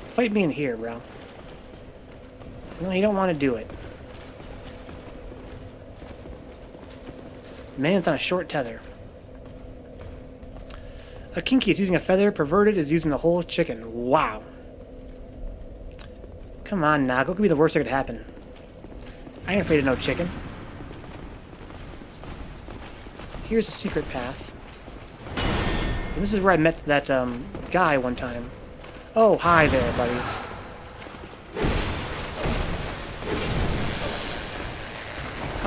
Fight me in here, bro. No, you don't want to do it. Man's on a short tether. A kinky is using a feather, perverted is using the whole chicken. Wow. Come on, Nog. What could be the worst that could happen? I ain't afraid of no chicken. Here's a secret path. And this is where I met that guy one time. Oh, hi there, buddy.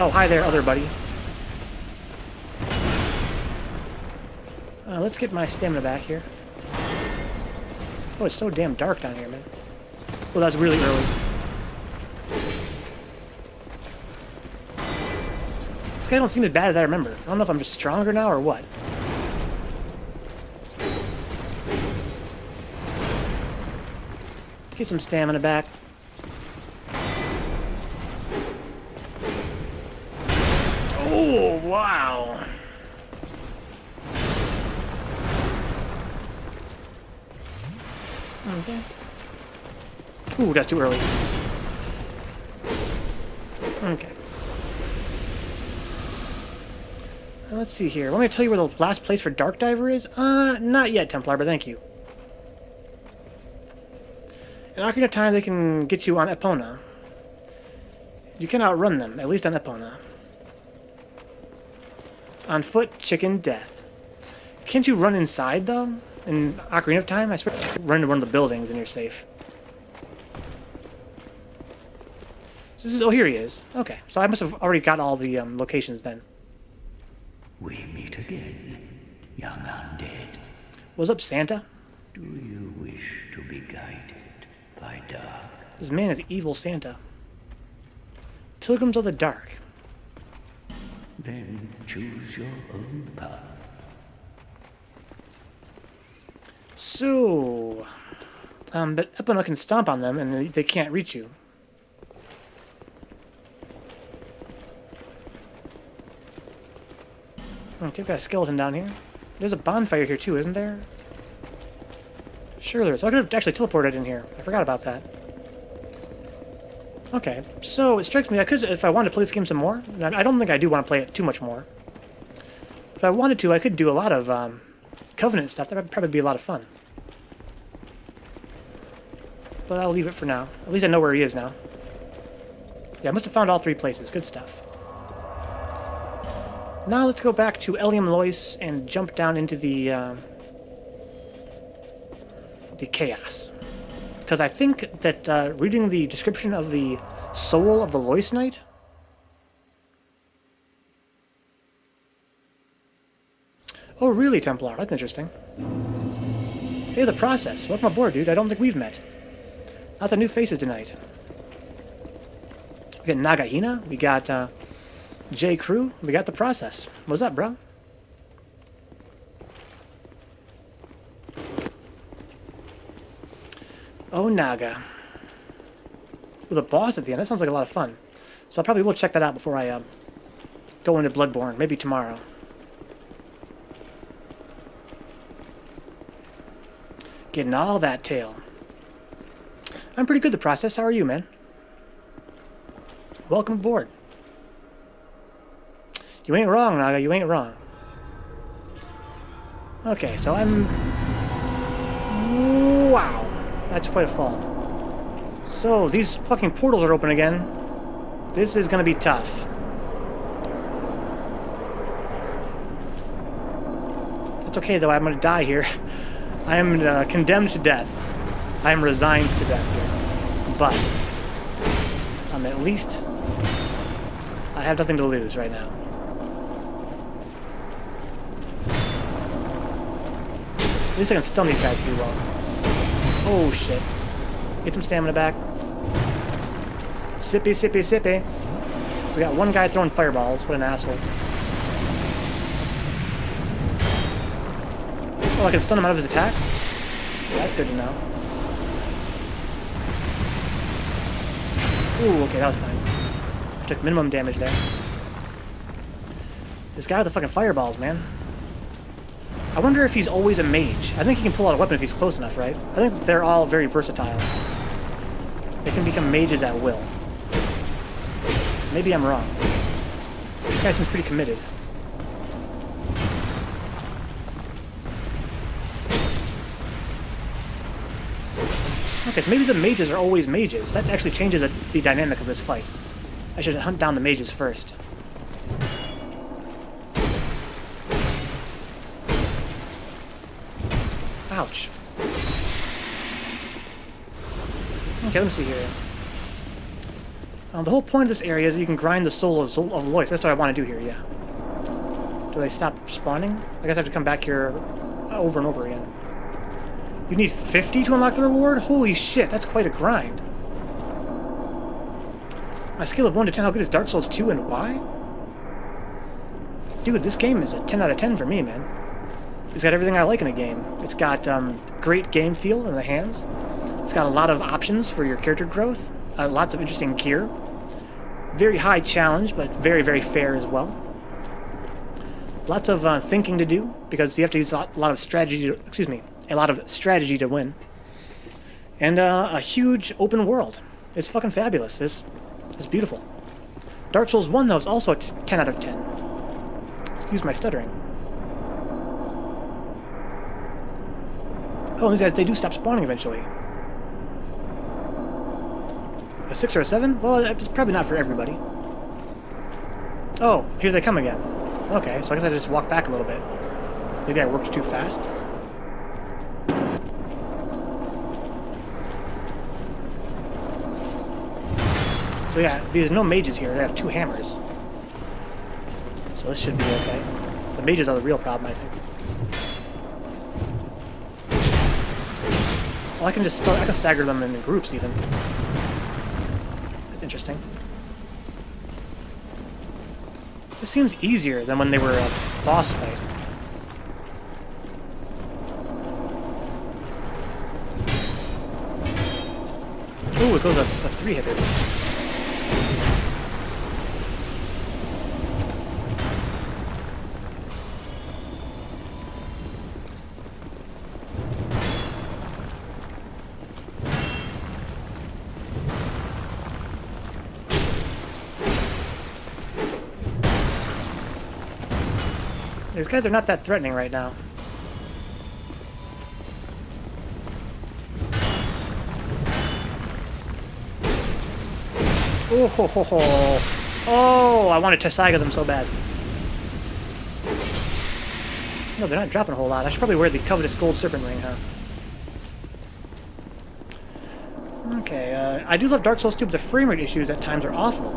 Oh, hi there, other buddy. Let's get my stamina back here. Oh, it's so damn dark down here, man. Oh, that's really early. This guy don't seem as bad as I remember. I don't know if I'm just stronger now or what. Get some stamina back. Oh, wow. Okay. Ooh, that's too early. Okay. Let's see here. Want me to tell you where the last place for Dark Diver is? Not yet, Templar, but thank you. In Ocarina of Time, they can get you on Epona. You can outrun them, at least on Epona. On foot, chicken, death. Can't you run inside, though? In Ocarina of Time? I swear, run to one of the buildings and you're safe. So this is... Oh, here he is. Okay, so I must have already got all the locations then. We meet again, young undead. What's up, Santa? Do you wish to be guided by dark? This man is evil Santa. Pilgrims of the Dark. Then choose your own path. So... but Epona can stomp on them and they can't reach you. Okay, we've got a skeleton down here. There's a bonfire here too, isn't there? Sure there is. I could have actually teleported in here. I forgot about that. Okay, so it strikes me I could, if I wanted to play this game some more, I don't think I do want to play it too much more. But if I wanted to, I could do a lot of Covenant stuff. That would probably be a lot of fun. But I'll leave it for now. At least I know where he is now. Yeah, I must have found all 3 places. Good stuff. Now let's go back to Elium Lois and jump down into the chaos. Because I think that reading the description of the soul of the Lois Knight... Oh, really, Templar? That's interesting. Hey, the process. Welcome aboard, dude. I don't think we've met. Lots of new faces tonight. We got Nagahina. We got J. Crew. We got the process. What's up, bro? Oh, Naga. With a boss at the end. That sounds like a lot of fun. So I probably will check that out before I go into Bloodborne. Maybe tomorrow. Getting all that tail. I'm pretty good at the process. How are you, man? Welcome aboard. You ain't wrong, Naga. You ain't wrong. Okay, so I'm... Wow. That's quite a fall. So, these fucking portals are open again. This is gonna be tough. It's okay, though. I'm gonna die here. I am condemned to death. I am resigned to death here. But, at least, I have nothing to lose right now. At least I can stun these guys pretty well. Oh, shit. Get some stamina back. Sippy, sippy, sippy. We got one guy throwing fireballs. What an asshole. Oh, I can stun him out of his attacks? That's good to know. Ooh, okay, that was fine. I took minimum damage there. This guy with the fucking fireballs, man. I wonder if he's always a mage. I think he can pull out a weapon if he's close enough, right? I think they're all very versatile. They can become mages at will. Maybe I'm wrong. This guy seems pretty committed. Okay, so maybe the mages are always mages. That actually changes the dynamic of this fight. I should hunt down the mages first. Ouch. Okay, let me see here. The whole point of this area is you can grind the soul of Lois. That's what I want to do here, yeah. Do they stop spawning? I guess I have to come back here over and over again. You need 50 to unlock the reward? Holy shit, that's quite a grind. My scale of 1 to 10, how good is Dark Souls 2 and why? Dude, this game is a 10 out of 10 for me, man. It's got everything I like in a game. It's got great game feel in the hands. It's got a lot of options for your character growth. Lots of interesting gear. Very high challenge, but very, very fair as well. Lots of thinking to do, because you have to use a lot of strategy to, a lot of strategy to win. And a huge open world. It's fucking fabulous. It's beautiful. Dark Souls 1, though, is also a 10 out of 10. Excuse my stuttering. Oh, these guys, they do stop spawning eventually. A 6 or a 7? Well, it's probably not for everybody. Oh, here they come again. Okay, so I guess I just walked back a little bit. Maybe I worked too fast. So yeah, there's no mages here. They have 2 hammers. So this should be okay. The mages are the real problem, I think. Well, I can stagger them in groups even. That's interesting. This seems easier than when they were a boss fight. Ooh, it goes a 3-hitter. These guys are not that threatening right now. Oh, ho, ho, ho. Oh, I wanted to Tessaiga them so bad. No, they're not dropping a whole lot. I should probably wear the covetous gold serpent ring, huh? Okay, I do love Dark Souls 2, but the frame rate issues at times are awful.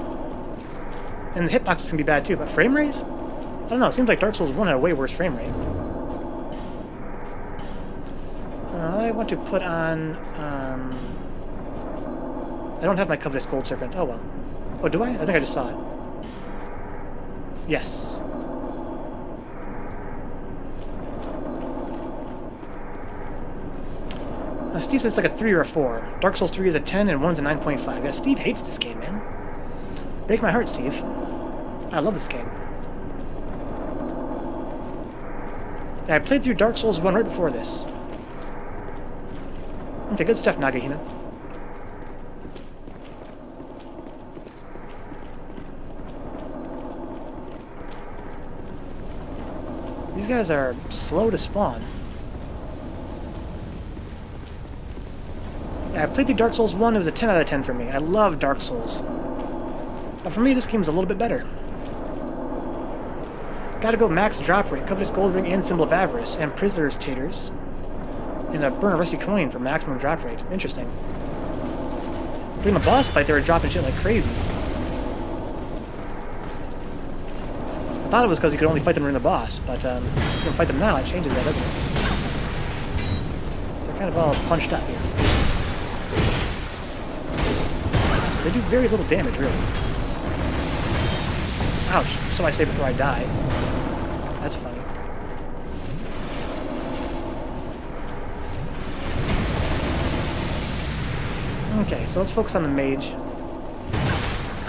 And the hitboxes can be bad too, but frame rate? I don't know, it seems like Dark Souls 1 had a way worse frame rate. I want to put on... I don't have my covetous gold serpent. Oh well. Oh, do I? I think I just saw it. Yes. Steve says it's like a 3 or a 4. Dark Souls 3 is a 10 and 1's a 9.5. Yeah, Steve hates this game, man. Break my heart, Steve. I love this game. I played through Dark Souls 1 right before this. Okay, good stuff, Nagahina. These guys are slow to spawn. I played through Dark Souls 1, it was a 10 out of 10 for me. I love Dark Souls. But for me, this game's a little bit better. Gotta go max drop rate, covetous gold ring and symbol of avarice, and prisoner's taters. And burn a rusty coin for maximum drop rate. Interesting. During the boss fight, they were dropping shit like crazy. I thought it was because you could only fight them during the boss, but if you can fight them now, it changes that, doesn't it? They're kind of all punched up here. They do very little damage, really. Ouch, so I say before I die. That's funny. Okay, so let's focus on the mage.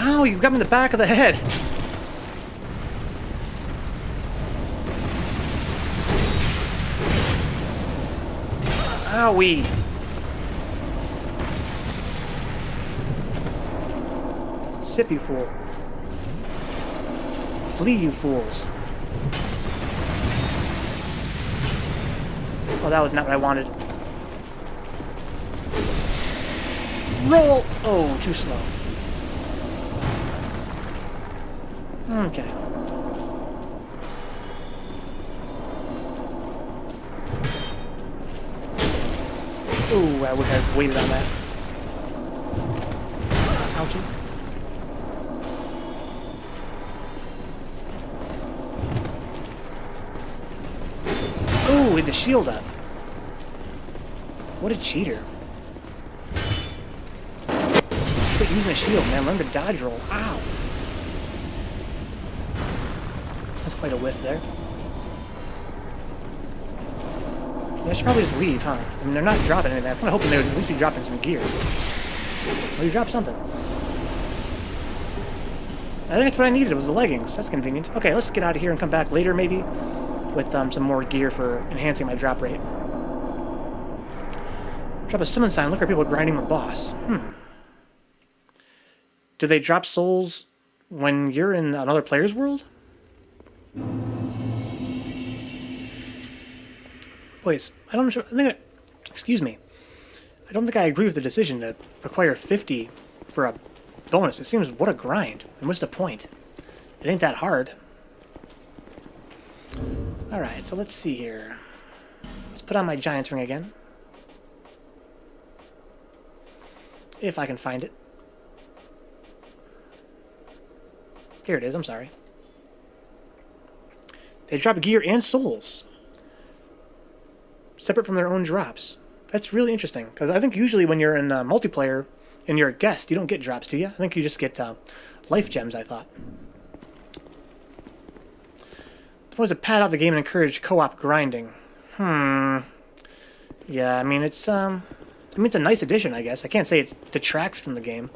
Ow, you got me in the back of the head! Owie! Sip, you fool. Flee, you fools. Oh, that was not what I wanted. Roll! Oh, too slow. Okay. Ooh, I would have waited on that. Ouchie. Ooh, with the shield up. What a cheater. Quit using a shield, man. Learn to dodge roll. Ow. That's quite a whiff there. Yeah, I should probably just leave, huh? I mean, they're not dropping anything. I was kind of hoping they would at least be dropping some gear. Oh, you dropped something. I think that's what I needed. It was the leggings. That's convenient. Okay, let's get out of here and come back later, maybe, with some more gear for enhancing my drop rate. Drop a summon sign. Look at people grinding the boss. Do they drop souls when you're in another player's world? Boys, I don't think excuse me. I don't think I agree with the decision to require 50 for a bonus. It seems what a grind. And what's the point? It ain't that hard. Alright, so let's see here. Let's put on my Giant's Ring again. If I can find it. Here it is, I'm sorry. They drop gear and souls. Separate from their own drops. That's really interesting, because I think usually when you're in multiplayer and you're a guest, you don't get drops, do you? I think you just get life gems, I thought. I wanted to pad out the game and encourage co-op grinding. Yeah, I mean, it's a nice addition, I guess. I can't say it detracts from the game,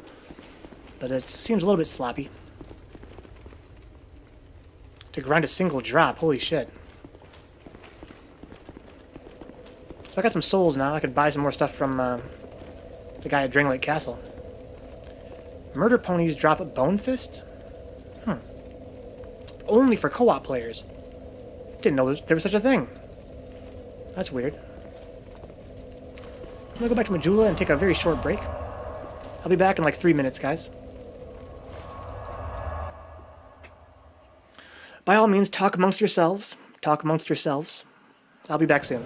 but it seems a little bit sloppy. To grind a single drop, holy shit. So I got some souls now. I could buy some more stuff from the guy at Drain Lake Castle. Murder ponies drop a Bone Fist? Only for co-op players. Didn't know there was such a thing. That's weird. I'm gonna go back to Majula and take a very short break. I'll be back in like 3 minutes, guys. By all means, talk amongst yourselves. Talk amongst yourselves. I'll be back soon.